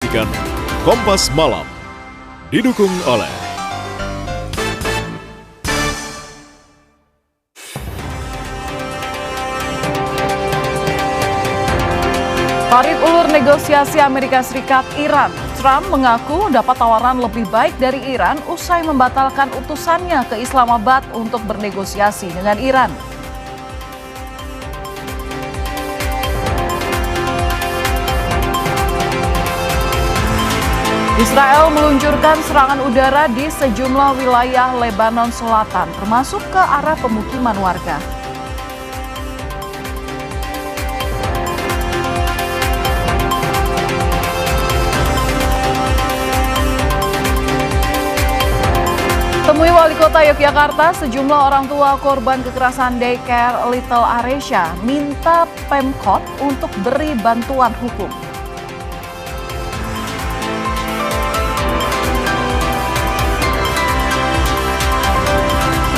menyaksikan Kompas Malam, didukung oleh tarik ulur negosiasi Amerika Serikat-Iran. Trump mengaku dapat tawaran lebih baik dari Iran usai membatalkan utusannya ke Islamabad untuk bernegosiasi dengan Iran. Israel meluncurkan serangan udara di sejumlah wilayah Lebanon Selatan, termasuk ke arah pemukiman warga. Temui Wali Kota Yogyakarta, sejumlah orang tua korban kekerasan daycare Little Aresya minta Pemkot untuk beri bantuan hukum.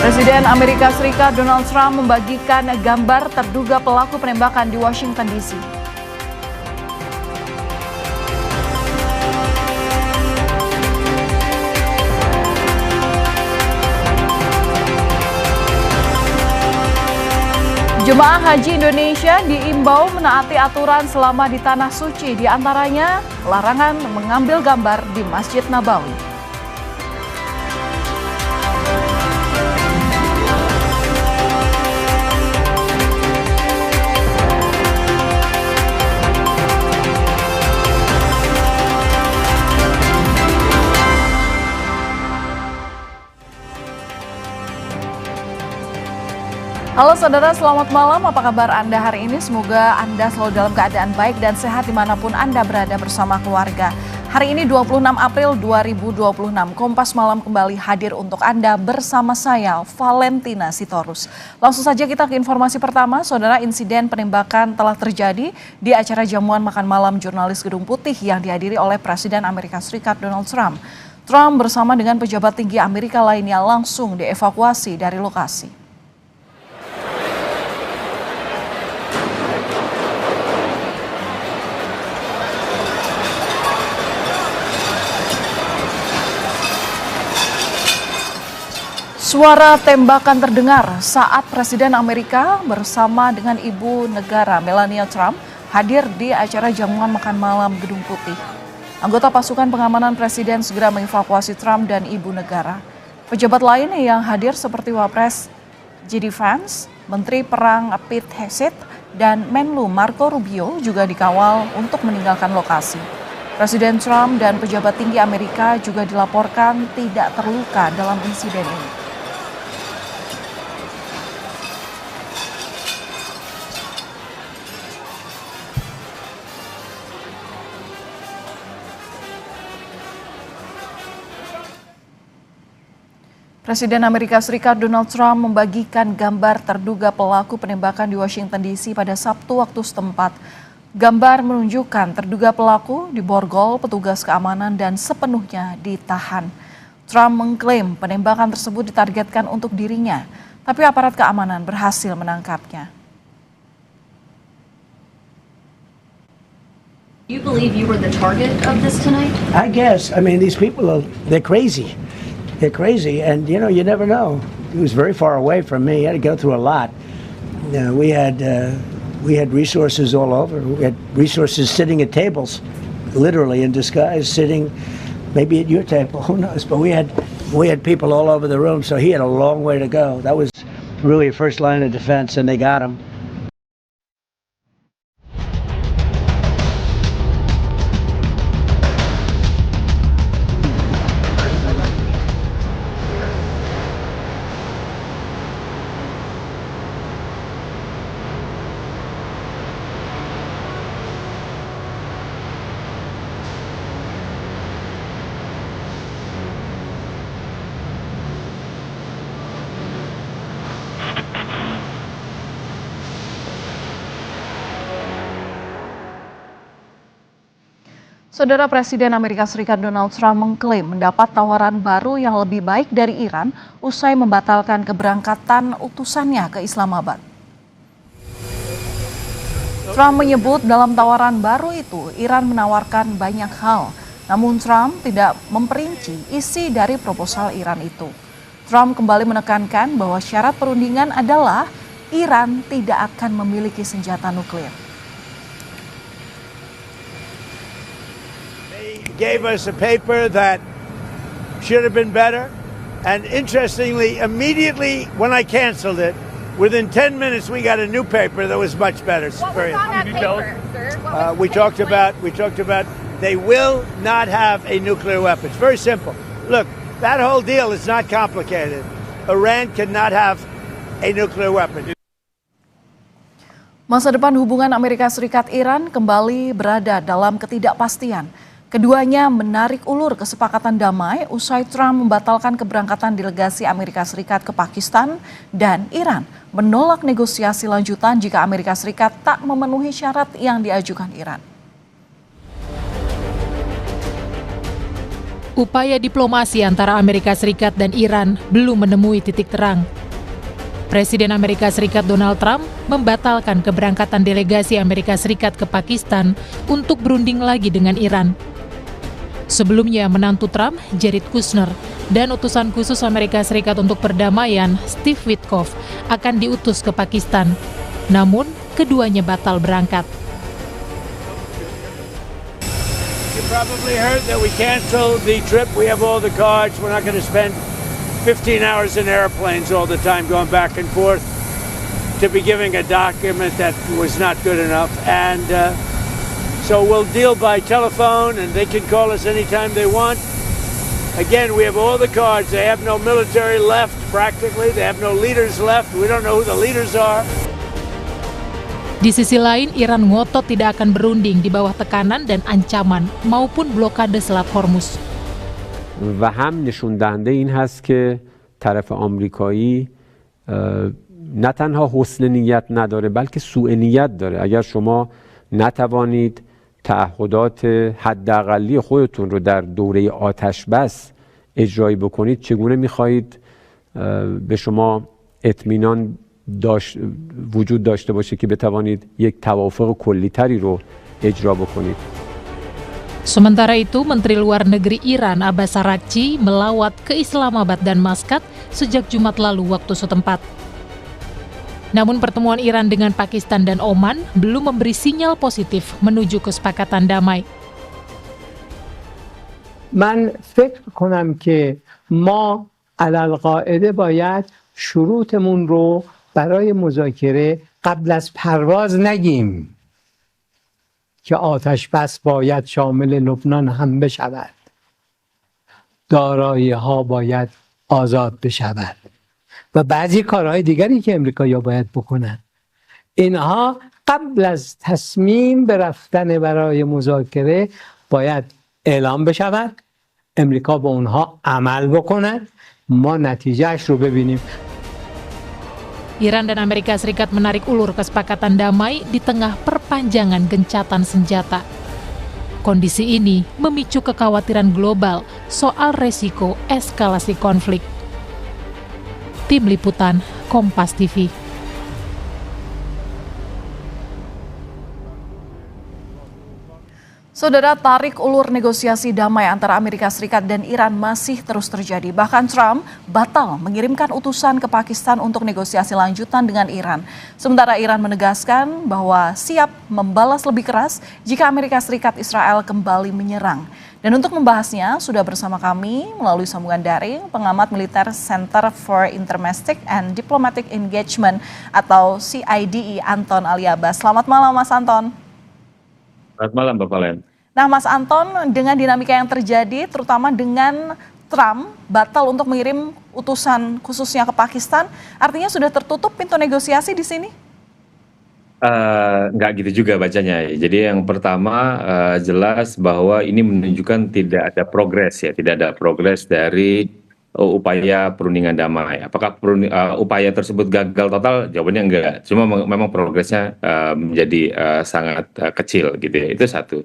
Presiden Amerika Serikat Donald Trump membagikan gambar terduga pelaku penembakan di Washington DC. Jemaah Haji Indonesia diimbau menaati aturan selama di Tanah Suci, diantaranya larangan mengambil gambar di Masjid Nabawi. Halo saudara, selamat malam. Apa kabar Anda hari ini? Semoga Anda selalu dalam keadaan baik dan sehat dimanapun Anda berada bersama keluarga. Hari ini 26 April 2026, Kompas Malam kembali hadir untuk Anda bersama saya, Valentina Sitorus. Langsung saja kita ke informasi pertama, saudara. Insiden penembakan telah terjadi di acara jamuan makan malam jurnalis Gedung Putih yang dihadiri oleh Presiden Amerika Serikat Donald Trump. Trump bersama dengan pejabat tinggi Amerika lainnya langsung dievakuasi dari lokasi. Suara tembakan terdengar saat Presiden Amerika bersama dengan Ibu Negara Melania Trump hadir di acara jamuan makan malam Gedung Putih. Anggota pasukan pengamanan Presiden segera mengevakuasi Trump dan Ibu Negara. Pejabat lain yang hadir seperti Wapres J.D. Vance, Menteri Perang Pete Hegseth, dan Menlu Marco Rubio juga dikawal untuk meninggalkan lokasi. Presiden Trump dan pejabat tinggi Amerika juga dilaporkan tidak terluka dalam insiden ini. Presiden Amerika Serikat Donald Trump membagikan gambar terduga pelaku penembakan di Washington DC pada Sabtu waktu setempat. Gambar menunjukkan terduga pelaku diborgol petugas keamanan dan sepenuhnya ditahan. Trump mengklaim penembakan tersebut ditargetkan untuk dirinya, tapi aparat keamanan berhasil menangkapnya. You believe you were the target of this tonight? I guess. I mean, these people they're crazy. They're crazy, and you never know. He was very far away from me. He had to go through a lot. We had resources all over. We had resources sitting at tables, literally in disguise, sitting maybe at your table. Who knows? But we had people all over the room, so he had a long way to go. That was really a first line of defense, and they got him. Saudara, Presiden Amerika Serikat Donald Trump mengklaim mendapat tawaran baru yang lebih baik dari Iran usai membatalkan keberangkatan utusannya ke Islamabad. Trump menyebut dalam tawaran baru itu, Iran menawarkan banyak hal, Namun Trump tidak memperinci isi dari proposal Iran itu. Trump kembali menekankan bahwa syarat perundingan adalah Iran tidak akan memiliki senjata nuklir. They gave us a paper that should have been better. And interestingly, immediately when I canceled it, within 10 minutes we got a new paper that was much better. What was on that paper, sir? We talked about they will not have a nuclear weapon. It's very simple. Look, that whole deal is not complicated. Iran cannot have a nuclear weapon. Masa depan hubungan Amerika Serikat-Iran kembali berada dalam ketidakpastian. Keduanya menarik ulur kesepakatan damai usai Trump membatalkan keberangkatan delegasi Amerika Serikat ke Pakistan dan Iran menolak negosiasi lanjutan jika Amerika Serikat tak memenuhi syarat yang diajukan Iran. Upaya diplomasi antara Amerika Serikat dan Iran belum menemui titik terang. Presiden Amerika Serikat Donald Trump membatalkan keberangkatan delegasi Amerika Serikat ke Pakistan untuk berunding lagi dengan Iran. Sebelumnya, menantu Trump, Jared Kushner, dan utusan khusus Amerika Serikat untuk perdamaian, Steve Witkoff, akan diutus ke Pakistan. Namun, keduanya batal berangkat. You probably heard that we canceled the trip. We have all the cards. We're not going to spend 15 hours in airplanes all the time going back and forth to be giving a document that was not good enough. And so we'll deal by telephone, and they can call us anytime they want. Again, we have all the cards. They have no military left, practically. They have no leaders left. We don't know who the leaders are. Di sisi lain, Iran ngotot tidak akan berunding di bawah tekanan dan ancaman maupun blokade Selat Hormuz. و هم نشون دهنده این هست که طرف آمریکایی نه تنها حسن نیت نداره بلکه سوء نیت داره. اگر شما نتوانید تعهدات حداقلی خودتون رو در دوره آتش بس اجرایی بکنید، چگونه می‌خواهید به شما اطمینان وجود داشته باشه که بتوانید یک توافق کلی‌تری رو اجرا بکنید. Sementara itu, Menteri Luar Negeri Iran Abbas Araghchi melawat ke Islamabad dan Maskat sejak Jumat lalu waktu setempat. Namun pertemuan Iran dengan Pakistan dan Oman belum memberi sinyal positif menuju kesepakatan damai. من فکر کنم که ما علالقاعده باید شروطمون رو برای مذاکره قبل از پرواز نگیم که آتش بس باید شامل لبنان هم بشود، دارایی ها باید آزاد بشود و بعضی کارهای دیگری که امریکایی‌ها باید بکنن. اینها قبل از تصمیم به رفتن برای مذاکره باید اعلام بشود، امریکا به اونها عمل بکند، ما نتیجهش رو ببینیم. Iran dan Amerika Serikat menarik ulur kesepakatan damai di tengah perpanjangan gencatan senjata. Kondisi ini memicu kekhawatiran global soal resiko eskalasi konflik. Tim Liputan, Kompas TV. Saudara, tarik ulur negosiasi damai antara Amerika Serikat dan Iran masih terus terjadi. Bahkan Trump batal mengirimkan utusan ke Pakistan untuk negosiasi lanjutan dengan Iran. Sementara Iran menegaskan bahwa siap membalas lebih keras jika Amerika Serikat Israel kembali menyerang. Dan untuk membahasnya, sudah bersama kami melalui sambungan daring pengamat militer Center for Intermestic and Diplomatic Engagement atau CIDE Anton Aliabas. Selamat malam Mas Anton. Selamat malam Bapak Len. Nah Mas Anton, dengan dinamika yang terjadi terutama dengan Trump batal untuk mengirim utusan khususnya ke Pakistan, artinya sudah tertutup pintu negosiasi di sini? Nggak gitu juga bacanya. Jadi yang pertama jelas bahwa ini menunjukkan tidak ada progres ya, tidak ada progres dari upaya perundingan damai. Apakah upaya tersebut gagal total? Jawabannya enggak. Cuma memang progresnya menjadi sangat kecil gitu ya. Itu satu.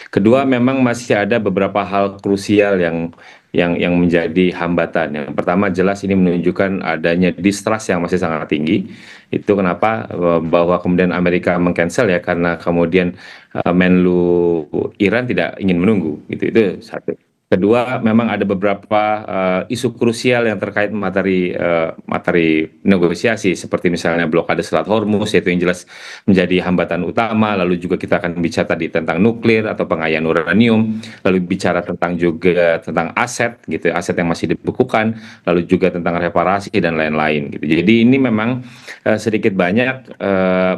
Kedua, memang masih ada beberapa hal krusial yang yang menjadi hambatan. Yang pertama jelas ini menunjukkan adanya distrust yang masih sangat tinggi. Itu kenapa bahwa kemudian Amerika meng-cancel ya, karena kemudian Menlu Iran tidak ingin menunggu gitu. Itu satu. Kedua, memang ada beberapa isu krusial yang terkait materi negosiasi, seperti misalnya blokade Selat Hormuz, yaitu yang jelas menjadi hambatan utama. Lalu juga kita akan bicara tadi tentang nuklir atau pengayaan uranium, lalu bicara juga tentang aset, gitu, aset yang masih dibekukan, lalu juga tentang reparasi dan lain-lain. Gitu. Jadi ini memang sedikit banyak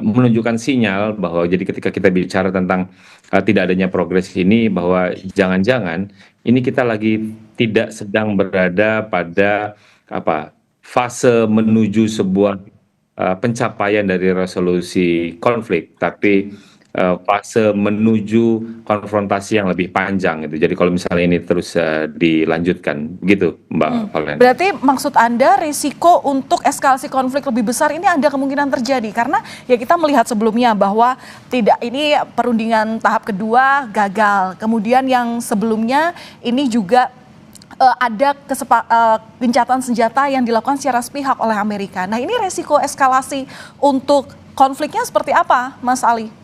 menunjukkan sinyal bahwa jadi ketika kita bicara tentang tidak adanya progres ini, bahwa jangan-jangan ini kita lagi tidak sedang berada pada fase menuju sebuah pencapaian dari resolusi konflik, tapi fase menuju konfrontasi yang lebih panjang gitu. Jadi kalau misalnya ini terus dilanjutkan gitu, Mbak Valen. Berarti maksud Anda risiko untuk eskalasi konflik lebih besar ini ada kemungkinan terjadi karena ya kita melihat sebelumnya bahwa tidak, ini perundingan tahap kedua gagal. Kemudian yang sebelumnya ini juga ada gencatan senjata yang dilakukan secara sepihak oleh Amerika. Nah, ini resiko eskalasi untuk konfliknya seperti apa, Mas Ali?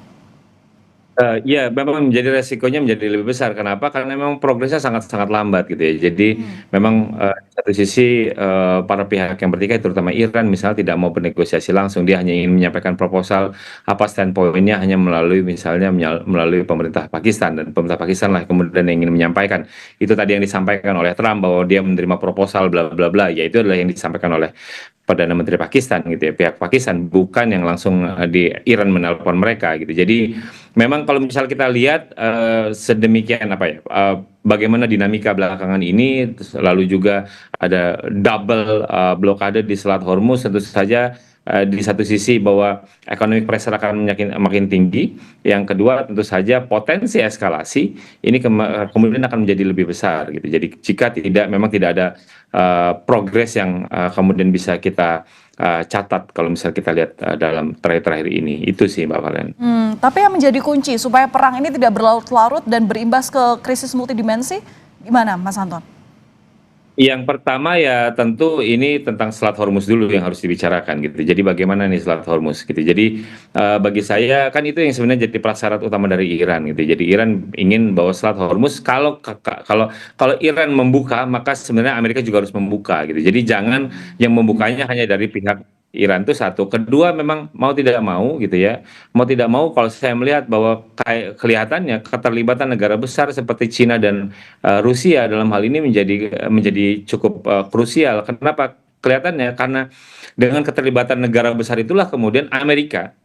Ya, memang menjadi resikonya menjadi lebih besar. Kenapa? Karena memang progresnya sangat-sangat lambat gitu ya. Jadi memang di satu sisi para pihak yang bertikai, terutama Iran misalnya, tidak mau bernegosiasi langsung. Dia hanya ingin menyampaikan proposal, apa standpoint-nya hanya melalui misalnya melalui pemerintah Pakistan, dan pemerintah Pakistan lah kemudian yang ingin menyampaikan. Itu tadi yang disampaikan oleh Trump bahwa dia menerima proposal bla bla bla. Ya itu adalah yang disampaikan oleh Perdana Menteri Pakistan gitu ya, pihak Pakistan, bukan yang langsung di Iran menelpon mereka gitu. Jadi memang kalau misal kita lihat sedemikian bagaimana dinamika belakangan ini, lalu juga ada double blokade di Selat Hormuz, tentu saja di satu sisi bahwa economic pressure akan makin tinggi, yang kedua tentu saja potensi eskalasi ini kemudian akan menjadi lebih besar gitu. Jadi jika memang tidak ada progres yang kemudian bisa kita catat kalau misal kita lihat dalam terakhir ini, itu sih Mbak Valen. Tapi yang menjadi kunci supaya perang ini tidak berlarut-larut dan berimbas ke krisis multidimensi, gimana Mas Anton? Yang pertama ya tentu ini tentang Selat Hormuz dulu yang harus dibicarakan gitu. Jadi bagaimana nih Selat Hormuz gitu. Jadi bagi saya kan itu yang sebenarnya jadi prasyarat utama dari Iran gitu. Jadi Iran ingin bahwa Selat Hormuz kalau Iran membuka, maka sebenarnya Amerika juga harus membuka gitu. Jadi jangan yang membukanya hanya dari pihak Iran, itu satu. Kedua, memang mau tidak mau gitu ya, mau tidak mau kalau saya melihat bahwa kelihatannya keterlibatan negara besar seperti Cina dan Rusia dalam hal ini menjadi cukup krusial. Kenapa? Kelihatannya karena dengan keterlibatan negara besar itulah kemudian Amerika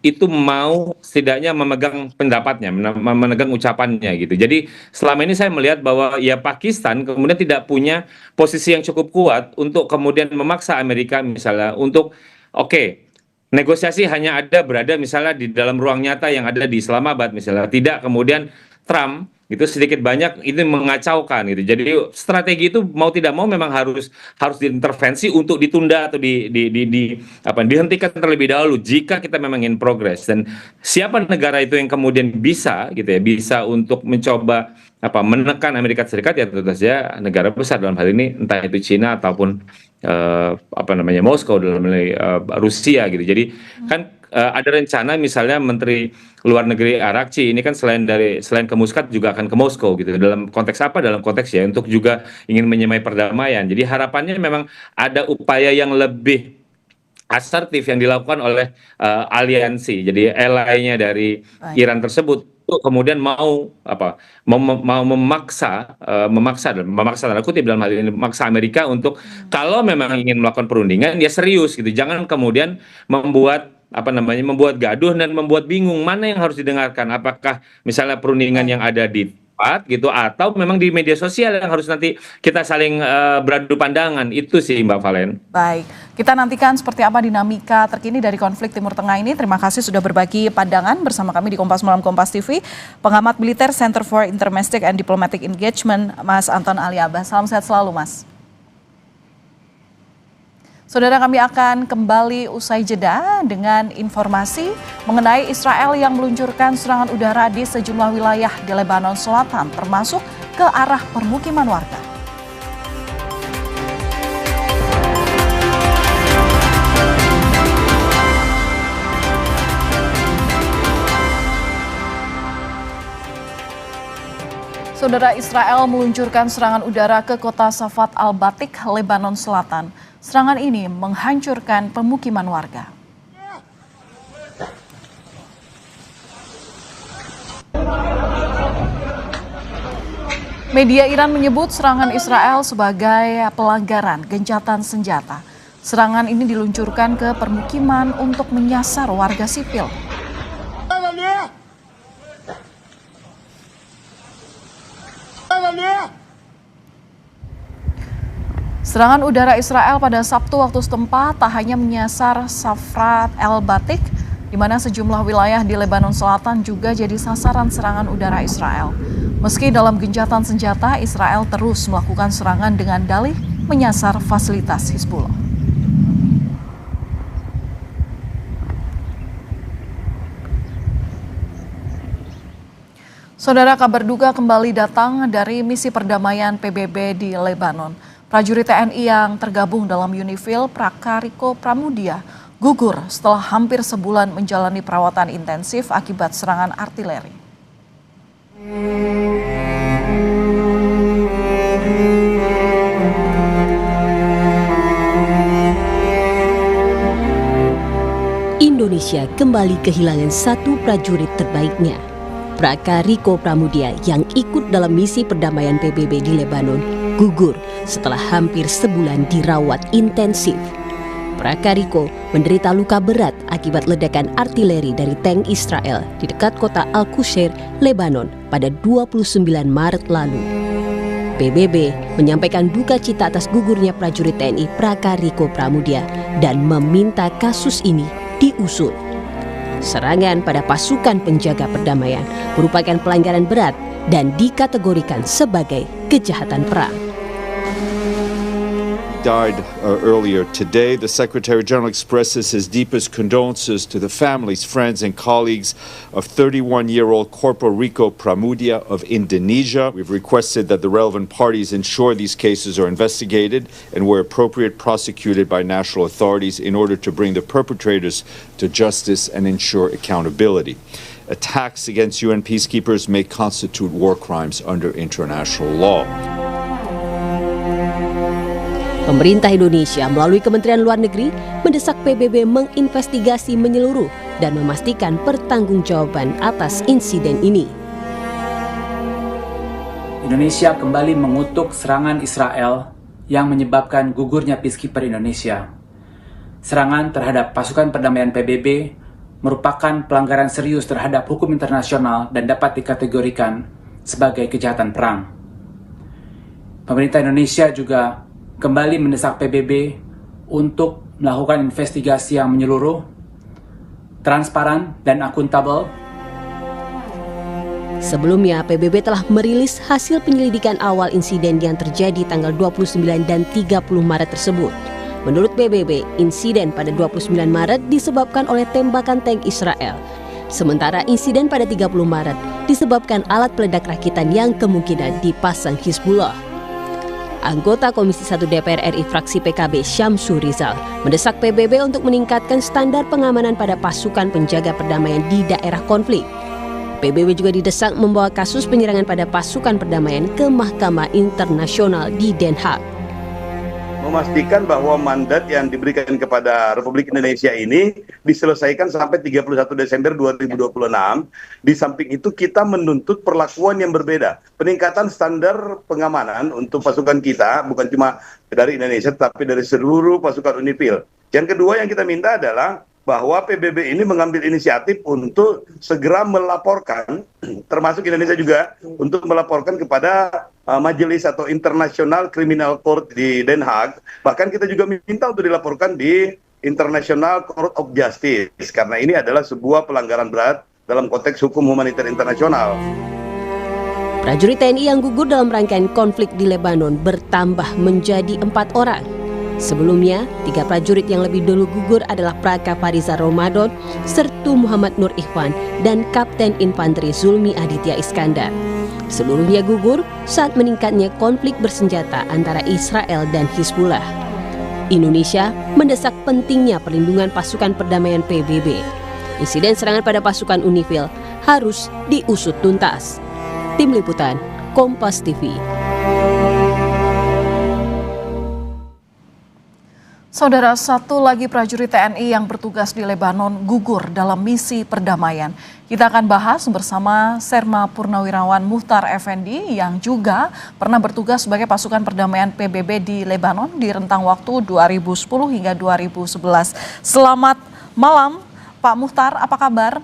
itu mau setidaknya memegang pendapatnya, memegang ucapannya gitu. Jadi selama ini saya melihat bahwa ya Pakistan kemudian tidak punya posisi yang cukup kuat untuk kemudian memaksa Amerika misalnya untuk negosiasi hanya berada misalnya di dalam ruang nyata yang ada di Islamabad misalnya, tidak kemudian Trump itu sedikit banyak ini mengacaukan gitu. Jadi strategi itu mau tidak mau memang harus diintervensi untuk ditunda atau dihentikan terlebih dahulu jika kita memang ingin progres. Dan siapa negara itu yang kemudian bisa gitu ya, bisa untuk mencoba menekan Amerika Serikat, ya tentu saja negara besar dalam hal ini, entah itu Cina ataupun Moskow dalam hal Rusia gitu. Jadi kan ada rencana misalnya Menteri Luar Negeri Arakci ini kan selain ke Muscat juga akan ke Moskow gitu. Dalam konteks apa? Dalam konteks ya untuk juga ingin menyemai perdamaian. Jadi harapannya memang ada upaya yang lebih asertif yang dilakukan oleh aliansi. Jadi ally-nya dari Iran tersebut untuk kemudian mau memaksa tanda kutip dalam hal ini, memaksa Amerika untuk kalau memang ingin melakukan perundingan ya serius gitu. Jangan kemudian membuat gaduh dan membuat bingung mana yang harus didengarkan. Apakah misalnya perundingan yang ada di tempat gitu, atau memang di media sosial yang harus nanti kita saling beradu pandangan. Itu sih Mbak Valen. Baik, kita nantikan seperti apa dinamika terkini dari konflik Timur Tengah ini. Terima kasih sudah berbagi pandangan bersama kami di Kompas Malam Kompas TV. Pengamat militer Center for Intermestic and Diplomatic Engagement, Mas Anton Ali Abbas. Salam sehat selalu Mas. Saudara, kami akan kembali usai jeda dengan informasi mengenai Israel yang meluncurkan serangan udara di sejumlah wilayah di Lebanon Selatan, termasuk ke arah permukiman warga. Saudara, Israel meluncurkan serangan udara ke kota Safat al-Batik, Lebanon Selatan. Serangan ini menghancurkan pemukiman warga. Media Iran menyebut serangan Israel sebagai pelanggaran gencatan senjata. Serangan ini diluncurkan ke permukiman untuk menyasar warga sipil. Serangan udara Israel pada Sabtu waktu setempat tak hanya menyasar Safat al-Batik, di mana sejumlah wilayah di Lebanon Selatan juga jadi sasaran serangan udara Israel. Meski dalam gencatan senjata, Israel terus melakukan serangan dengan dalih menyasar fasilitas Hizbullah. Saudara, kabar duka kembali datang dari misi perdamaian PBB di Lebanon. Prajurit TNI yang tergabung dalam UNIFIL, Prakariko Pramudia, gugur setelah hampir sebulan menjalani perawatan intensif akibat serangan artileri. Indonesia kembali kehilangan satu prajurit terbaiknya. Prakariko Pramudia yang ikut dalam misi perdamaian PBB di Lebanon gugur setelah hampir sebulan dirawat intensif. Prakariko menderita luka berat akibat ledakan artileri dari tank Israel di dekat kota Al-Qushair, Lebanon pada 29 Maret lalu. PBB menyampaikan duka cita atas gugurnya prajurit TNI Prakariko Pramudia dan meminta kasus ini diusut. Serangan pada pasukan penjaga perdamaian merupakan pelanggaran berat dan dikategorikan sebagai kejahatan perang. Died earlier today. The Secretary General expresses his deepest condolences to the families, friends, and colleagues of 31-year-old Corporal Rico Pramudia of Indonesia. We've requested that the relevant parties ensure these cases are investigated and, where appropriate, prosecuted by national authorities in order to bring the perpetrators to justice and ensure accountability. Attacks against UN peacekeepers may constitute war crimes under international law. Pemerintah Indonesia melalui Kementerian Luar Negeri mendesak PBB menginvestigasi menyeluruh dan memastikan pertanggungjawaban atas insiden ini. Indonesia kembali mengutuk serangan Israel yang menyebabkan gugurnya peacekeeper Indonesia. Serangan terhadap pasukan perdamaian PBB merupakan pelanggaran serius terhadap hukum internasional dan dapat dikategorikan sebagai kejahatan perang. Pemerintah Indonesia juga kembali mendesak PBB untuk melakukan investigasi yang menyeluruh, transparan, dan akuntabel. Sebelumnya, PBB telah merilis hasil penyelidikan awal insiden yang terjadi tanggal 29 dan 30 Maret tersebut. Menurut PBB, insiden pada 29 Maret disebabkan oleh tembakan tank Israel. Sementara insiden pada 30 Maret disebabkan alat peledak rakitan yang kemungkinan dipasang Hizbullah. Anggota Komisi 1 DPR RI fraksi PKB Syamsur Rizal mendesak PBB untuk meningkatkan standar pengamanan pada pasukan penjaga perdamaian di daerah konflik. PBB juga didesak membawa kasus penyerangan pada pasukan perdamaian ke Mahkamah Internasional di Den Haag. Memastikan bahwa mandat yang diberikan kepada Republik Indonesia ini diselesaikan sampai 31 Desember 2026. Di samping itu kita menuntut perlakuan yang berbeda. Peningkatan standar pengamanan untuk pasukan kita, bukan cuma dari Indonesia, tapi dari seluruh pasukan UNIFIL. Yang kedua yang kita minta adalah bahwa PBB ini mengambil inisiatif untuk segera melaporkan, termasuk Indonesia juga, untuk melaporkan kepada majelis atau International Criminal Court di Den Haag. Bahkan kita juga minta untuk dilaporkan di International Court of Justice, karena ini adalah sebuah pelanggaran berat dalam konteks hukum humaniter internasional. Prajurit TNI yang gugur dalam rangkaian konflik di Lebanon bertambah menjadi 4 orang. Sebelumnya, 3 prajurit yang lebih dulu gugur adalah Praka Fariza Ramadan, Sertu Muhammad Nur Ikhwan, dan Kapten Infanteri Zulmi Aditya Iskandar. Seluruhnya gugur saat meningkatnya konflik bersenjata antara Israel dan Hizbullah. Indonesia mendesak pentingnya perlindungan pasukan perdamaian PBB. Insiden serangan pada pasukan UNIFIL harus diusut tuntas. Tim Liputan, Kompas TV. Saudara, satu lagi prajurit TNI yang bertugas di Lebanon gugur dalam misi perdamaian. Kita akan bahas bersama Serma Purnawirawan Muhtar Effendi yang juga pernah bertugas sebagai pasukan perdamaian PBB di Lebanon di rentang waktu 2010 hingga 2011. Selamat malam Pak Muhtar, apa kabar?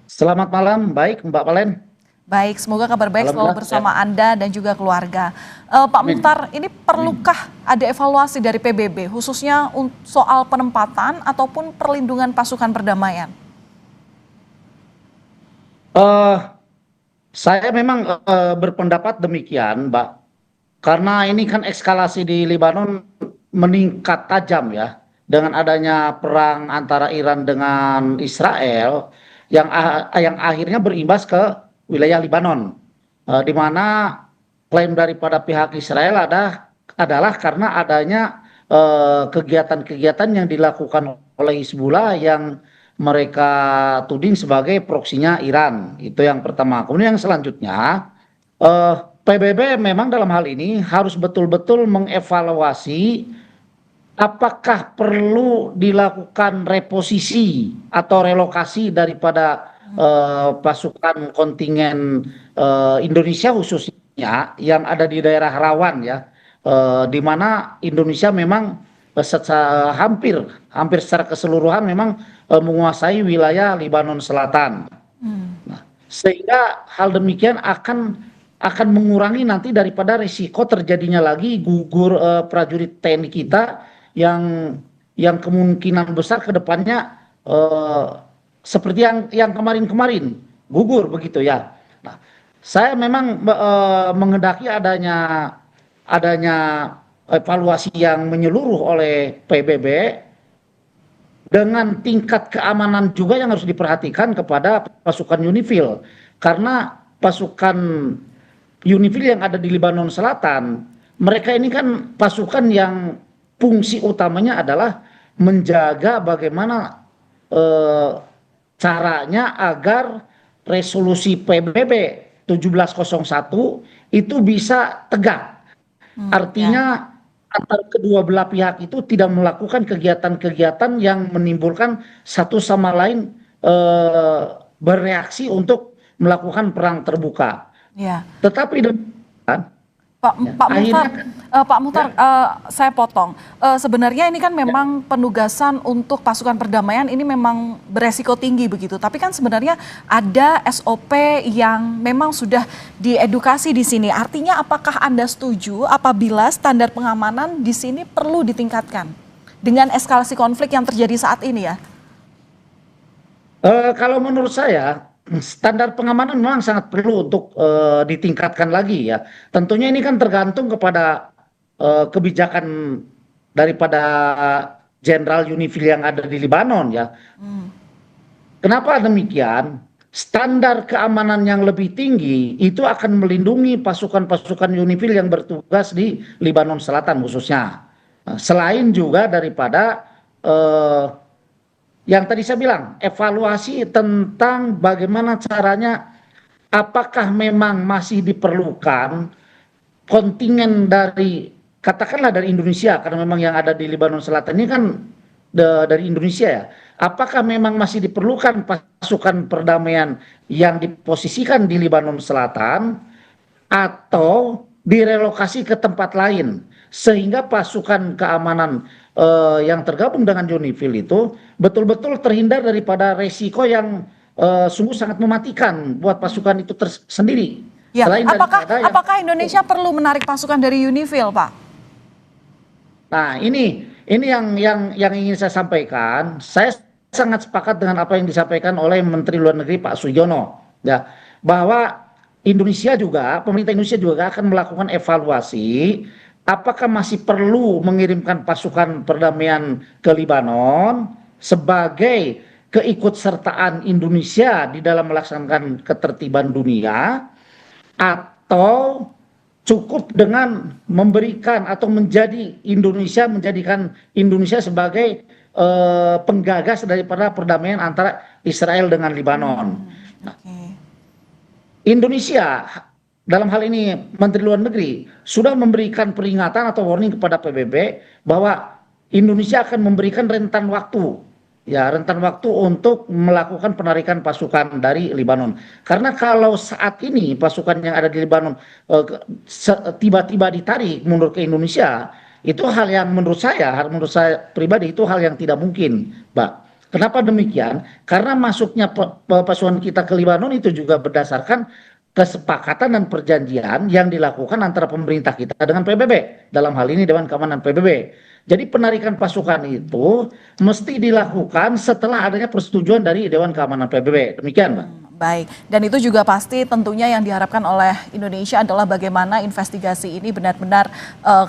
Selamat malam, baik Mbak Palen. Baik, semoga kabar baik selalu bersama Anda dan juga keluarga. Pak Muhtar, ini perlukah ada evaluasi dari PBB khususnya soal penempatan ataupun perlindungan pasukan perdamaian? Saya memang berpendapat demikian, Mbak. Karena ini kan eskalasi di Lebanon meningkat tajam ya. Dengan adanya perang antara Iran dengan Israel yang akhirnya berimbas ke wilayah Lebanon, di mana klaim daripada pihak Israel adalah karena adanya kegiatan-kegiatan yang dilakukan oleh Hizbullah yang mereka tuding sebagai proksinya Iran. Itu yang pertama. Kemudian yang selanjutnya, PBB memang dalam hal ini harus betul-betul mengevaluasi apakah perlu dilakukan reposisi atau relokasi daripada pasukan kontingen Indonesia khususnya yang ada di daerah rawan ya, di mana Indonesia memang hampir secara keseluruhan memang menguasai wilayah Lebanon Selatan. Nah, sehingga hal demikian akan mengurangi nanti daripada risiko terjadinya lagi gugur prajurit TNI kita yang kemungkinan besar ke depannya seperti yang kemarin-kemarin gugur begitu ya. Nah, saya memang menghendaki adanya evaluasi yang menyeluruh oleh PBB dengan tingkat keamanan juga yang harus diperhatikan kepada pasukan UNIFIL, karena pasukan UNIFIL yang ada di Lebanon Selatan, mereka ini kan pasukan yang fungsi utamanya adalah menjaga bagaimana caranya agar resolusi PBB 1701 itu bisa tegak. Artinya antara kedua belah pihak itu tidak melakukan kegiatan-kegiatan yang menimbulkan satu sama lain bereaksi untuk melakukan perang terbuka. Ya. Tetapi demikian, Pak Muhtar, saya potong. Sebenarnya ini kan memang penugasan untuk pasukan perdamaian ini memang beresiko tinggi begitu. Tapi kan sebenarnya ada SOP yang memang sudah diedukasi di sini. Artinya apakah Anda setuju apabila standar pengamanan di sini perlu ditingkatkan dengan eskalasi konflik yang terjadi saat ini ya? Kalau menurut saya, standar pengamanan memang sangat perlu untuk ditingkatkan lagi ya. Tentunya ini kan tergantung kepada kebijakan daripada Jenderal UNIFIL yang ada di Lebanon ya. Kenapa demikian? Standar keamanan yang lebih tinggi itu akan melindungi pasukan-pasukan UNIFIL yang bertugas di Lebanon Selatan khususnya. Selain juga daripada yang tadi saya bilang, evaluasi tentang bagaimana caranya, apakah memang masih diperlukan kontingen dari, katakanlah dari Indonesia, karena memang yang ada di Lebanon Selatan ini kan dari Indonesia ya. Apakah memang masih diperlukan pasukan perdamaian yang diposisikan di Lebanon Selatan atau direlokasi ke tempat lain, sehingga pasukan keamanan yang tergabung dengan UNIFIL itu betul-betul terhindar daripada resiko yang sungguh sangat mematikan buat pasukan itu sendiri. Ya, apakah Indonesia perlu menarik pasukan dari UNIFIL, Pak? Nah, ini yang ingin saya sampaikan. Saya sangat sepakat dengan apa yang disampaikan oleh Menteri Luar Negeri Pak Sujono, ya, bahwa pemerintah Indonesia juga akan melakukan evaluasi apakah masih perlu mengirimkan pasukan perdamaian ke Lebanon sebagai keikutsertaan Indonesia di dalam melaksanakan ketertiban dunia, atau cukup dengan memberikan atau menjadikan Indonesia sebagai penggagas daripada perdamaian antara Israel dengan Lebanon. Nah, Indonesia dalam hal ini Menteri Luar Negeri, sudah memberikan peringatan atau warning kepada PBB bahwa Indonesia akan memberikan rentan waktu untuk melakukan penarikan pasukan dari Lebanon. Karena kalau saat ini pasukan yang ada di Lebanon tiba-tiba ditarik mundur ke Indonesia, itu hal yang menurut saya pribadi itu hal yang tidak mungkin, Mbak. Kenapa demikian? Karena masuknya pasukan kita ke Lebanon itu juga berdasarkan kesepakatan dan perjanjian yang dilakukan antara pemerintah kita dengan PBB, dalam hal ini Dewan Keamanan PBB. Jadi penarikan pasukan itu mesti dilakukan setelah adanya persetujuan dari Dewan Keamanan PBB. Demikian, Mbak. Baik, dan itu juga pasti tentunya yang diharapkan oleh Indonesia adalah bagaimana investigasi ini benar-benar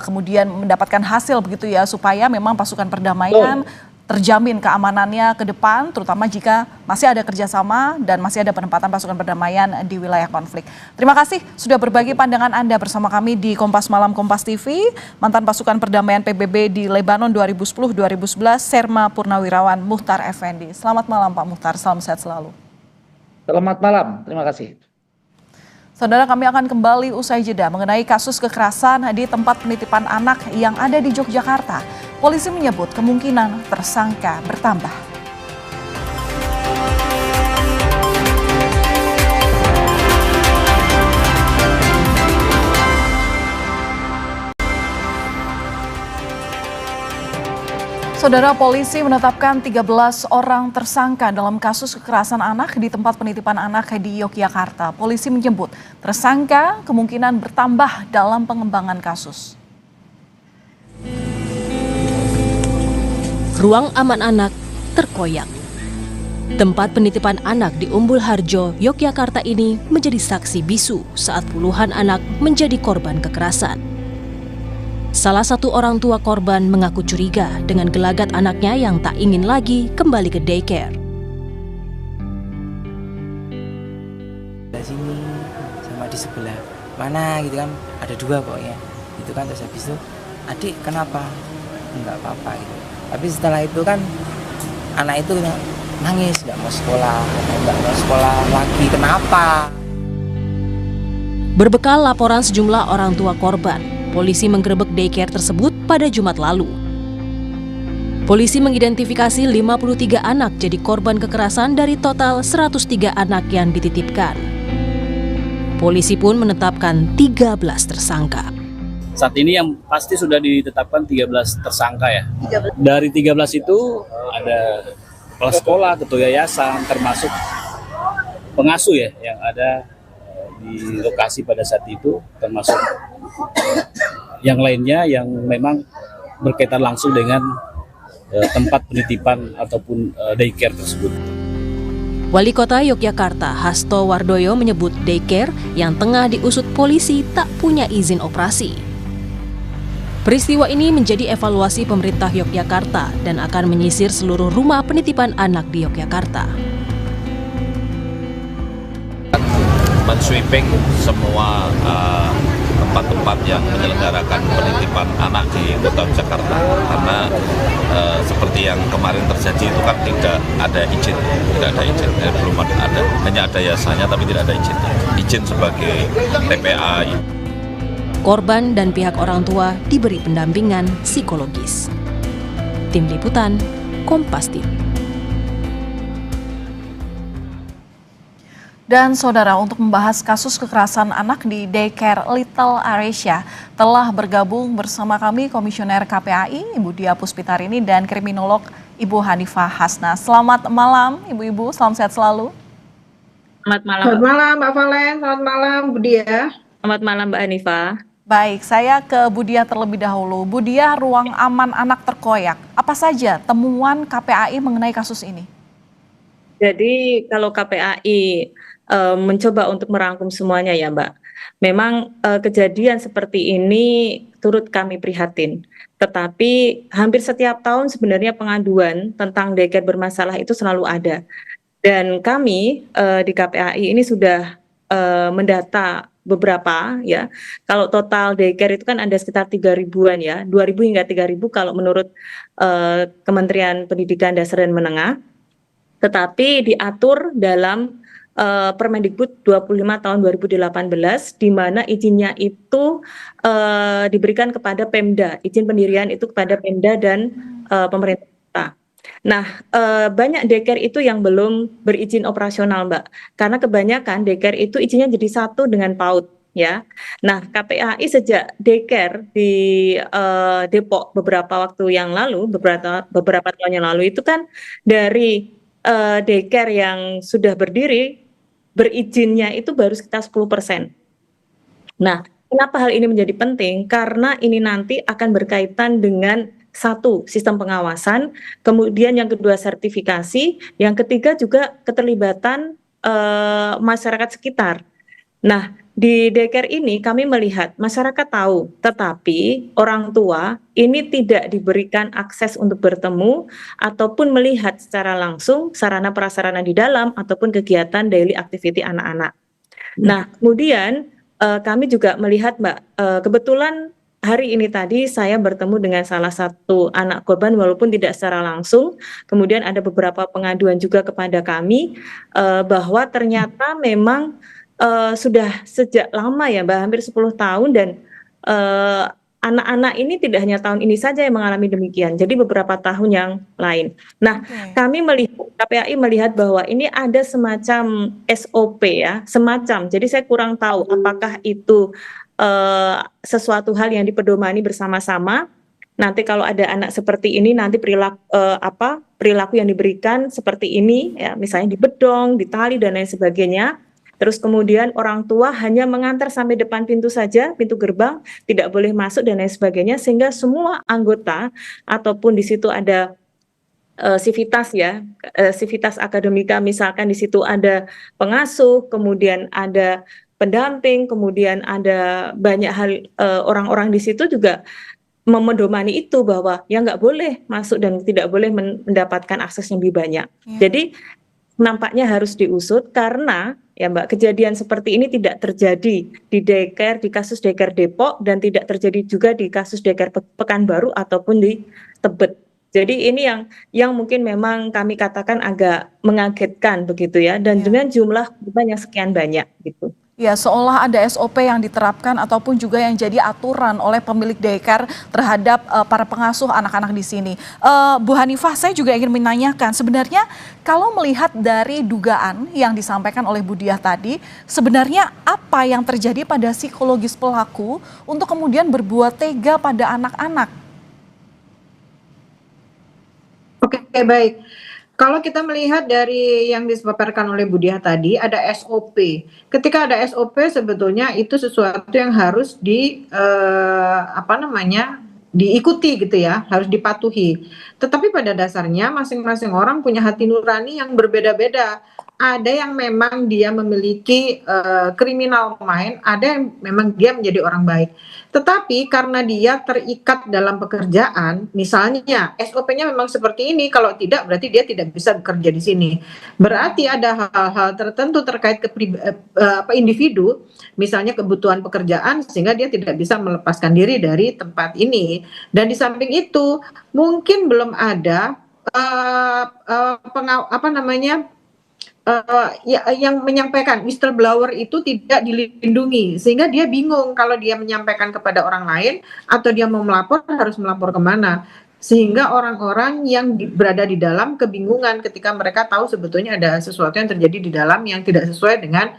kemudian mendapatkan hasil begitu ya, supaya memang pasukan perdamaian terjamin keamanannya ke depan, terutama jika masih ada kerjasama dan masih ada penempatan pasukan perdamaian di wilayah konflik. Terima kasih sudah berbagi pandangan Anda bersama kami di Kompas Malam Kompas TV. Mantan pasukan perdamaian PBB di Lebanon 2010-2011, Serma Purnawirawan Muhtar Effendi. Selamat malam Pak Muhtar, salam sehat selalu. Selamat malam, terima kasih. Saudara, kami akan kembali usai jeda mengenai kasus kekerasan di tempat penitipan anak yang ada di Yogyakarta. Polisi menyebut kemungkinan tersangka bertambah. Saudara, polisi menetapkan 13 orang tersangka dalam kasus kekerasan anak di tempat penitipan anak di Yogyakarta. Polisi menyebut tersangka kemungkinan bertambah dalam pengembangan kasus. Ruang aman anak terkoyak. Tempat penitipan anak di Umbul Harjo, Yogyakarta ini menjadi saksi bisu saat puluhan anak menjadi korban kekerasan. Salah satu orang tua korban mengaku curiga dengan gelagat anaknya yang tak ingin lagi kembali ke daycare. Di sini sama di sebelah mana gitu kan, ada dua pokoknya. Itu kan terus habis itu, adik kenapa? Enggak apa-apa gitu. Tapi setelah itu kan anak itu nangis, nggak mau sekolah lagi, kenapa? Berbekal laporan sejumlah orang tua korban, polisi menggerebek daycare tersebut pada Jumat lalu. Polisi mengidentifikasi 53 anak jadi korban kekerasan dari total 103 anak yang dititipkan. Polisi pun menetapkan 13 tersangka. Saat ini yang pasti sudah ditetapkan 13 tersangka ya. Dari 13 itu ada kepala sekolah, ketua yayasan, termasuk pengasuh ya yang ada di lokasi pada saat itu, termasuk yang lainnya yang memang berkaitan langsung dengan tempat penitipan ataupun daycare tersebut. Wali Kota Yogyakarta Hasto Wardoyo menyebut daycare yang tengah diusut polisi tak punya izin operasi. Peristiwa ini menjadi evaluasi pemerintah Yogyakarta dan akan menyisir seluruh rumah penitipan anak di Yogyakarta. Men-sweeping semua tempat-tempat yang menyelenggarakan penitipan anak di Kota Jakarta, karena seperti yang kemarin terjadi itu kan tidak ada izin, belum ada, hanya ada yayasannya tapi tidak ada izin sebagai TPA. Korban dan pihak orang tua diberi pendampingan psikologis. Tim Liputan, Kompas TV. Dan saudara, untuk membahas kasus kekerasan anak di daycare Little Aresia, telah bergabung bersama kami Komisioner KPAI Ibu Dia Puspitarini dan kriminolog Ibu Hanifah Hasna. Selamat malam Ibu-ibu, salam sehat selalu. Selamat malam. Selamat malam Mbak Valen, selamat malam Bu Dia. Selamat malam Mbak Hanifah. Baik, saya ke Bu Dia terlebih dahulu. Bu Dia, ruang aman anak terkoyak. Apa saja temuan KPAI mengenai kasus ini? Jadi kalau KPAI mencoba untuk merangkum semuanya ya Mbak. Memang kejadian seperti ini turut kami prihatin. Tetapi hampir setiap tahun sebenarnya pengaduan tentang daycare bermasalah itu selalu ada. Dan kami di KPAI ini sudah mendata beberapa ya. Kalau total daycare itu kan ada sekitar 3.000-an ya, 2.000 hingga 3.000 kalau menurut Kementerian Pendidikan Dasar dan Menengah. Tetapi diatur dalam Permendikbud 25 tahun 2018, di mana izinnya itu diberikan kepada Pemda, izin pendirian itu kepada Pemda dan pemerintah kota. Nah, banyak daycare itu yang belum berizin operasional, Mbak, karena kebanyakan daycare itu izinnya jadi satu dengan PAUD, ya. Nah, KPAI sejak daycare di Depok beberapa waktu yang lalu, beberapa tahun yang lalu itu kan dari daycare yang sudah berdiri, berizinnya itu baru sekitar 10%. Nah, kenapa hal ini menjadi penting? Karena ini nanti akan berkaitan dengan satu, sistem pengawasan, kemudian yang kedua sertifikasi, yang ketiga juga keterlibatan masyarakat sekitar. Nah, di daycare ini kami melihat masyarakat tahu, tetapi orang tua ini tidak diberikan akses untuk bertemu ataupun melihat secara langsung sarana prasarana di dalam ataupun kegiatan daily activity anak-anak. Nah, kemudian kami juga melihat, Mbak, kebetulan hari ini tadi saya bertemu dengan salah satu anak korban walaupun tidak secara langsung. Kemudian ada beberapa pengaduan juga kepada kami bahwa ternyata memang sudah sejak lama ya, Mbak, hampir 10 tahun dan anak-anak ini tidak hanya tahun ini saja yang mengalami demikian, jadi beberapa tahun yang lain. Nah, kami melihat, KPAI melihat bahwa ini ada semacam SOP ya, semacam, jadi saya kurang tahu apakah itu sesuatu hal yang dipedomani bersama-sama. Nanti kalau ada anak seperti ini, nanti perilaku yang diberikan seperti ini, ya, misalnya dibedong, ditali dan lain sebagainya. Terus kemudian orang tua hanya mengantar sampai depan pintu saja, pintu gerbang, tidak boleh masuk dan lain sebagainya, sehingga semua anggota ataupun di situ ada sivitas ya, sivitas akademika, misalkan di situ ada pengasuh, kemudian ada pendamping, kemudian ada banyak hal, orang-orang di situ juga memedomani itu bahwa ya nggak boleh masuk dan tidak boleh mendapatkan akses yang lebih banyak. Jadi nampaknya harus diusut karena ya Mbak, kejadian seperti ini tidak terjadi di daycare, di kasus daycare Depok dan tidak terjadi juga di kasus daycare Pekanbaru ataupun di Tebet. Jadi ini yang mungkin memang kami katakan agak mengagetkan begitu ya, dan dengan jumlah korban yang sekian banyak gitu. Ya, seolah ada SOP yang diterapkan ataupun juga yang jadi aturan oleh pemilik daycare terhadap para pengasuh anak-anak di sini. Bu Hanifah, saya juga ingin menanyakan, sebenarnya kalau melihat dari dugaan yang disampaikan oleh Bu Diah tadi, sebenarnya apa yang terjadi pada psikologis pelaku untuk kemudian berbuat tega pada anak-anak? Oke, baik. Kalau kita melihat dari yang dipaparkan oleh Bu Diah tadi, ada SOP. Ketika ada SOP, sebetulnya itu sesuatu yang harus diikuti gitu ya, harus dipatuhi. Tetapi pada dasarnya masing-masing orang punya hati nurani yang berbeda-beda. Ada yang memang dia memiliki kriminal mind, ada yang memang dia menjadi orang baik. Tetapi karena dia terikat dalam pekerjaan, misalnya SOP-nya memang seperti ini, kalau tidak berarti dia tidak bisa bekerja di sini. Berarti ada hal-hal tertentu terkait individu, misalnya kebutuhan pekerjaan, sehingga dia tidak bisa melepaskan diri dari tempat ini. Dan di samping itu mungkin belum ada yang menyampaikan, whistleblower itu tidak dilindungi, sehingga dia bingung kalau dia menyampaikan kepada orang lain atau dia mau melapor harus melapor kemana, sehingga orang-orang yang berada di dalam kebingungan ketika mereka tahu sebetulnya ada sesuatu yang terjadi di dalam yang tidak sesuai dengan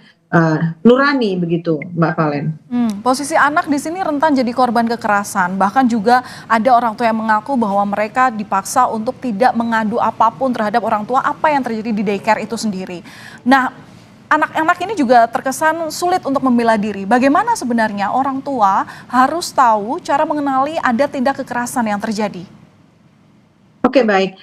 nurani, begitu Mbak Valen. Posisi anak di sini rentan jadi korban kekerasan, bahkan juga ada orang tua yang mengaku bahwa mereka dipaksa untuk tidak mengadu apapun terhadap orang tua apa yang terjadi di daycare itu sendiri. Nah, anak-anak ini juga terkesan sulit untuk membela diri. Bagaimana sebenarnya orang tua harus tahu cara mengenali ada tindak kekerasan yang terjadi? Oke, baik.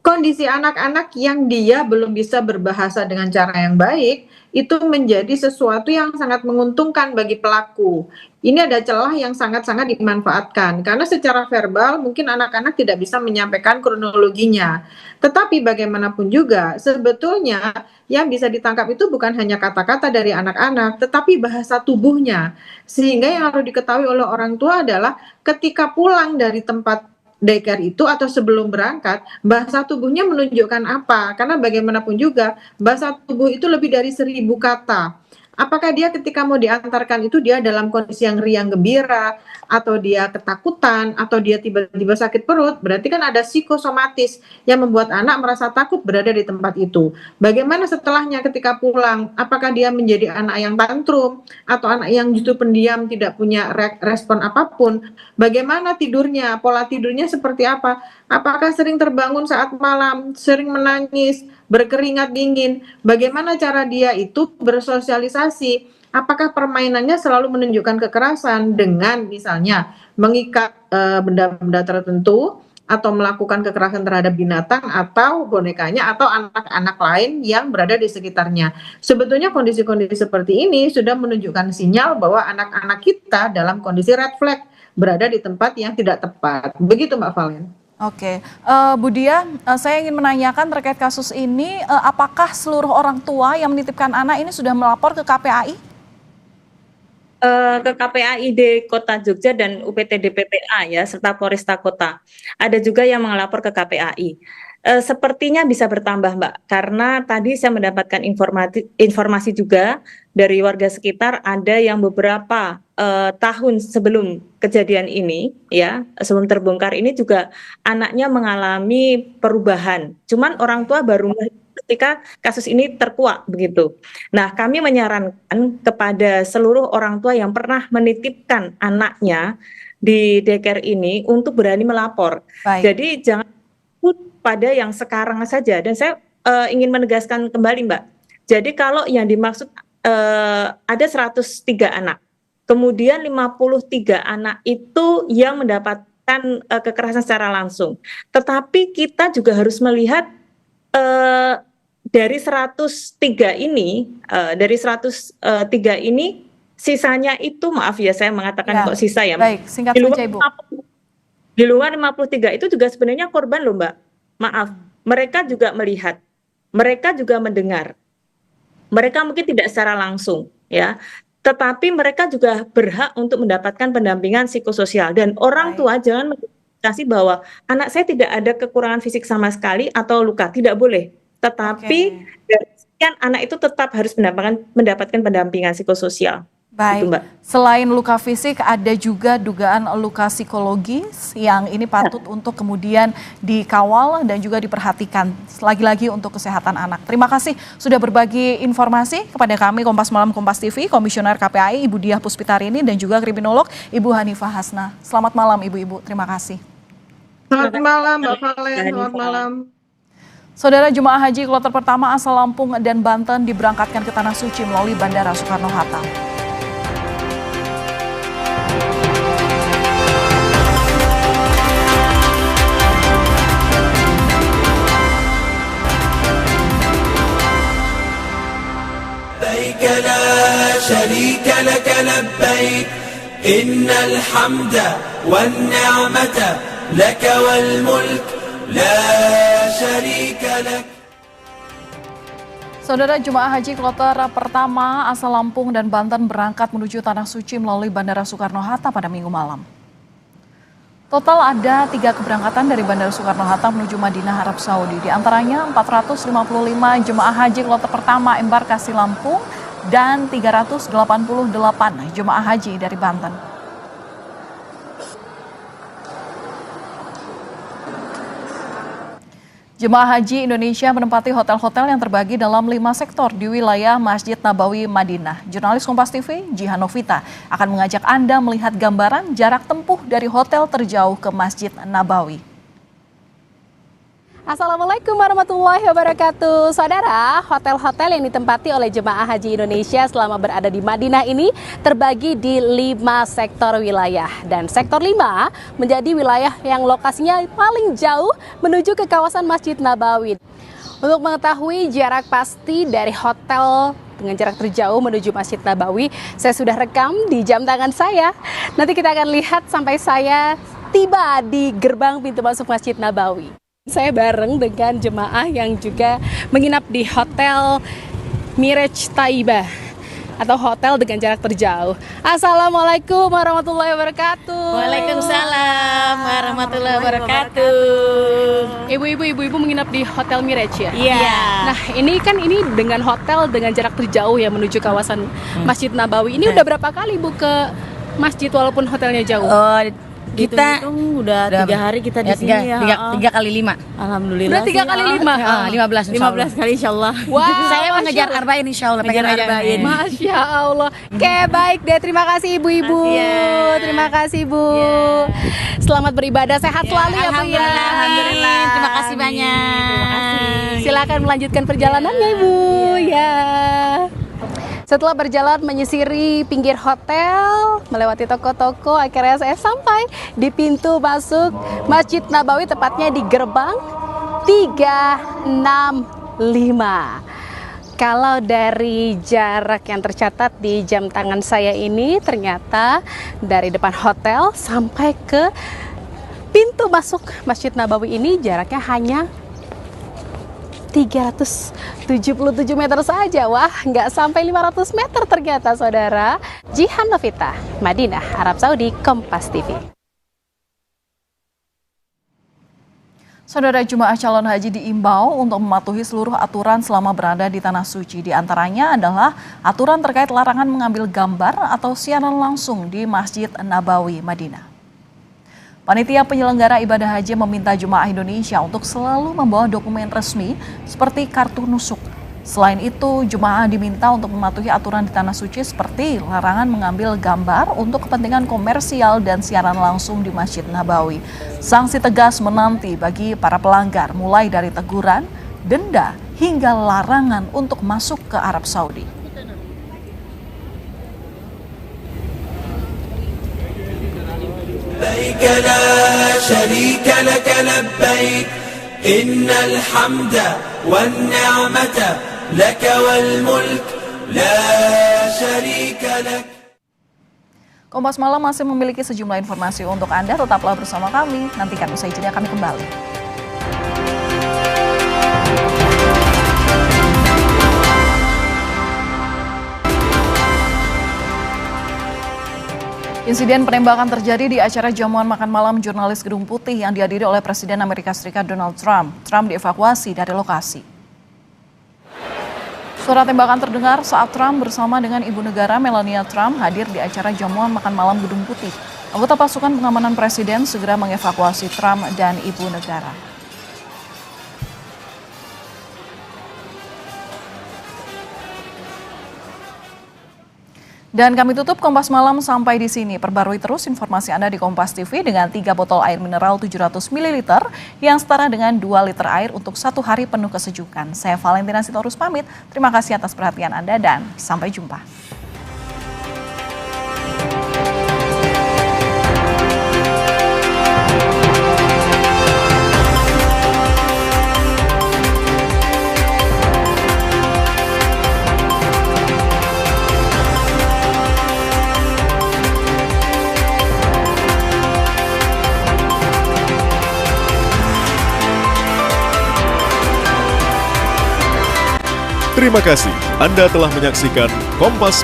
Kondisi anak-anak yang dia belum bisa berbahasa dengan cara yang baik, itu menjadi sesuatu yang sangat menguntungkan bagi pelaku. Ini ada celah yang sangat-sangat dimanfaatkan, karena secara verbal mungkin anak-anak tidak bisa menyampaikan kronologinya. Tetapi bagaimanapun juga, sebetulnya yang bisa ditangkap itu bukan hanya kata-kata dari anak-anak, tetapi bahasa tubuhnya. Sehingga yang harus diketahui oleh orang tua adalah ketika pulang dari tempat daycare itu atau sebelum berangkat, bahasa tubuhnya menunjukkan apa? Karena bagaimanapun juga bahasa tubuh itu lebih dari 1000 kata. Apakah dia ketika mau diantarkan itu dia dalam kondisi yang riang gembira, atau dia ketakutan, atau dia tiba-tiba sakit perut, berarti kan ada psikosomatis yang membuat anak merasa takut berada di tempat itu. Bagaimana setelahnya ketika pulang, apakah dia menjadi anak yang tantrum, atau anak yang justru pendiam tidak punya respon apapun, bagaimana tidurnya, pola tidurnya seperti apa, apakah sering terbangun saat malam, sering menangis, berkeringat dingin, bagaimana cara dia itu bersosialisasi, apakah permainannya selalu menunjukkan kekerasan dengan misalnya mengikat benda-benda tertentu atau melakukan kekerasan terhadap binatang atau bonekanya atau anak-anak lain yang berada di sekitarnya. Sebetulnya kondisi-kondisi seperti ini sudah menunjukkan sinyal bahwa anak-anak kita dalam kondisi red flag, berada di tempat yang tidak tepat. Begitu Mbak Valen. Oke, Bu Dia, saya ingin menanyakan terkait kasus ini, apakah seluruh orang tua yang menitipkan anak ini sudah melapor ke KPAI? Ke KPAI di Kota Jogja dan UPTD PPA ya, serta Polresta Kota. Ada juga yang melapor ke KPAI. Sepertinya bisa bertambah Mbak, karena tadi saya mendapatkan informasi juga dari warga sekitar, ada yang beberapa tahun sebelum kejadian ini ya, sebelum terbongkar ini juga anaknya mengalami perubahan. Cuman orang tua baru ketika kasus ini terkuak begitu. Nah, kami menyarankan kepada seluruh orang tua yang pernah menitipkan anaknya di daycare ini untuk berani melapor. Baik. Jadi jangan pada yang sekarang saja, dan saya ingin menegaskan kembali Mbak. Jadi kalau yang dimaksud ada 103 anak, kemudian 53 anak itu yang mendapatkan kekerasan secara langsung. Tetapi kita juga harus melihat dari 103 ini, sisanya itu, maaf ya saya mengatakan kok sisa ya. Baik, singkat saja Ibu. Di luar 53 itu juga sebenarnya korban loh Mbak. Maaf, mereka juga melihat, mereka juga mendengar. Mereka mungkin tidak secara langsung ya, tetapi mereka juga berhak untuk mendapatkan pendampingan psikososial, dan orang tua jangan mengindikasi bahwa anak saya tidak ada kekurangan fisik sama sekali atau luka, tidak boleh. Tetapi dari sekian anak itu tetap harus mendapatkan pendampingan psikososial. Baik, Gitu, Mbak. selain luka fisik ada juga dugaan luka psikologis yang ini patut untuk kemudian dikawal dan juga diperhatikan lagi-lagi untuk kesehatan anak. Terima kasih sudah berbagi informasi kepada kami Kompas Malam Kompas TV, Komisioner KPAI Ibu Diah Puspitarini dan juga kriminolog Ibu Hanifah Hasnah. Selamat malam Ibu-ibu, terima kasih. Selamat malam Mbak Valen, selamat malam. Saudara, jemaah haji kloter pertama asal Lampung dan Banten diberangkatkan ke Tanah Suci melalui Bandara Soekarno-Hatta. لا شريك لك لبيك إن الحمد والنعمة لك والملك لا شريك لك. Saudara, jemaah haji kloter pertama asal Lampung dan Banten berangkat menuju Tanah Suci melalui Bandara Soekarno-Hatta pada Minggu malam. Total ada 3 keberangkatan dari Bandara Soekarno-Hatta menuju Madinah, Arab Saudi. Di antaranya 455 jemaah haji kloter pertama embarkasi Lampung dan 388 jemaah haji dari Banten. Jemaah haji Indonesia menempati hotel-hotel yang terbagi dalam 5 sektor di wilayah Masjid Nabawi Madinah. Jurnalis Kompas TV, Jihan Novita, akan mengajak Anda melihat gambaran jarak tempuh dari hotel terjauh ke Masjid Nabawi. Assalamualaikum warahmatullahi wabarakatuh. Saudara, hotel-hotel yang ditempati oleh jemaah haji Indonesia selama berada di Madinah ini terbagi di 5 sektor wilayah. Dan sektor 5 menjadi wilayah yang lokasinya paling jauh menuju ke kawasan Masjid Nabawi. Untuk mengetahui jarak pasti dari hotel dengan jarak terjauh menuju Masjid Nabawi, saya sudah rekam di jam tangan saya. Nanti kita akan lihat sampai saya tiba di gerbang pintu masuk Masjid Nabawi. Saya bareng dengan jemaah yang juga menginap di Hotel Miraj Taibah. atau hotel dengan jarak terjauh. Assalamualaikum warahmatullahi wabarakatuh. Waalaikumsalam warahmatullahi wabarakatuh. Ibu-ibu menginap di Hotel Mirage ya? Iya. Nah, ini dengan hotel dengan jarak terjauh ya menuju kawasan Masjid Nabawi. Ini udah berapa kali Bu ke masjid walaupun hotelnya jauh? Kita udah 3 hari kita di sini ya. 3 kali 5. Alhamdulillah. Udah 3 kali 5. 15 kali insyaallah. Wow, saya mengejar arba'in insyaallah. Pengen arba'in. Masya Allah. Oke, baik deh. Terima kasih ibu-ibu. Terima kasih Bu. Selamat beribadah, sehat selalu ya Bu ya. Alhamdulillah. Terima kasih banyak. Silakan melanjutkan perjalanannya Ibu. Ya. Setelah berjalan menyisiri pinggir hotel, melewati toko-toko, akhirnya saya sampai di pintu masuk Masjid Nabawi, tepatnya di gerbang 365. Kalau dari jarak yang tercatat di jam tangan saya ini, ternyata dari depan hotel sampai ke pintu masuk Masjid Nabawi ini jaraknya hanya 377 meter saja. Wah, nggak sampai 500 meter ternyata saudara. Jihan Novita, Madinah, Arab Saudi, Kompas TV. Saudara, jemaah calon haji diimbau untuk mematuhi seluruh aturan selama berada di Tanah Suci. Di antaranya adalah aturan terkait larangan mengambil gambar atau siaran langsung di Masjid Nabawi, Madinah. Panitia penyelenggara ibadah haji meminta jemaah Indonesia untuk selalu membawa dokumen resmi seperti kartu nusuk. Selain itu, jemaah diminta untuk mematuhi aturan di Tanah Suci seperti larangan mengambil gambar untuk kepentingan komersial dan siaran langsung di Masjid Nabawi. Sanksi tegas menanti bagi para pelanggar, mulai dari teguran, denda, hingga larangan untuk masuk ke Arab Saudi. لبيك لا شريك لك لبيك إن الحمد والنعمة لك والملك لا شريك لك. Kompas Malam masih memiliki sejumlah informasi untuk Anda, tetaplah bersama kami. Nantikan usai jeda kami kembali. Insiden penembakan terjadi di acara jamuan makan malam jurnalis Gedung Putih yang dihadiri oleh Presiden Amerika Serikat Donald Trump. Trump dievakuasi dari lokasi. Suara tembakan terdengar saat Trump bersama dengan Ibu Negara Melania Trump hadir di acara jamuan makan malam Gedung Putih. Anggota pasukan pengamanan Presiden segera mengevakuasi Trump dan Ibu Negara. Dan kami tutup Kompas Malam sampai di sini. Perbarui terus informasi Anda di Kompas TV dengan 3 botol air mineral 700 ml yang setara dengan 2 liter air untuk 1 hari penuh kesejukan. Saya Valentina Sitorus pamit. Terima kasih atas perhatian Anda dan sampai jumpa. Terima kasih Anda telah menyaksikan Kompas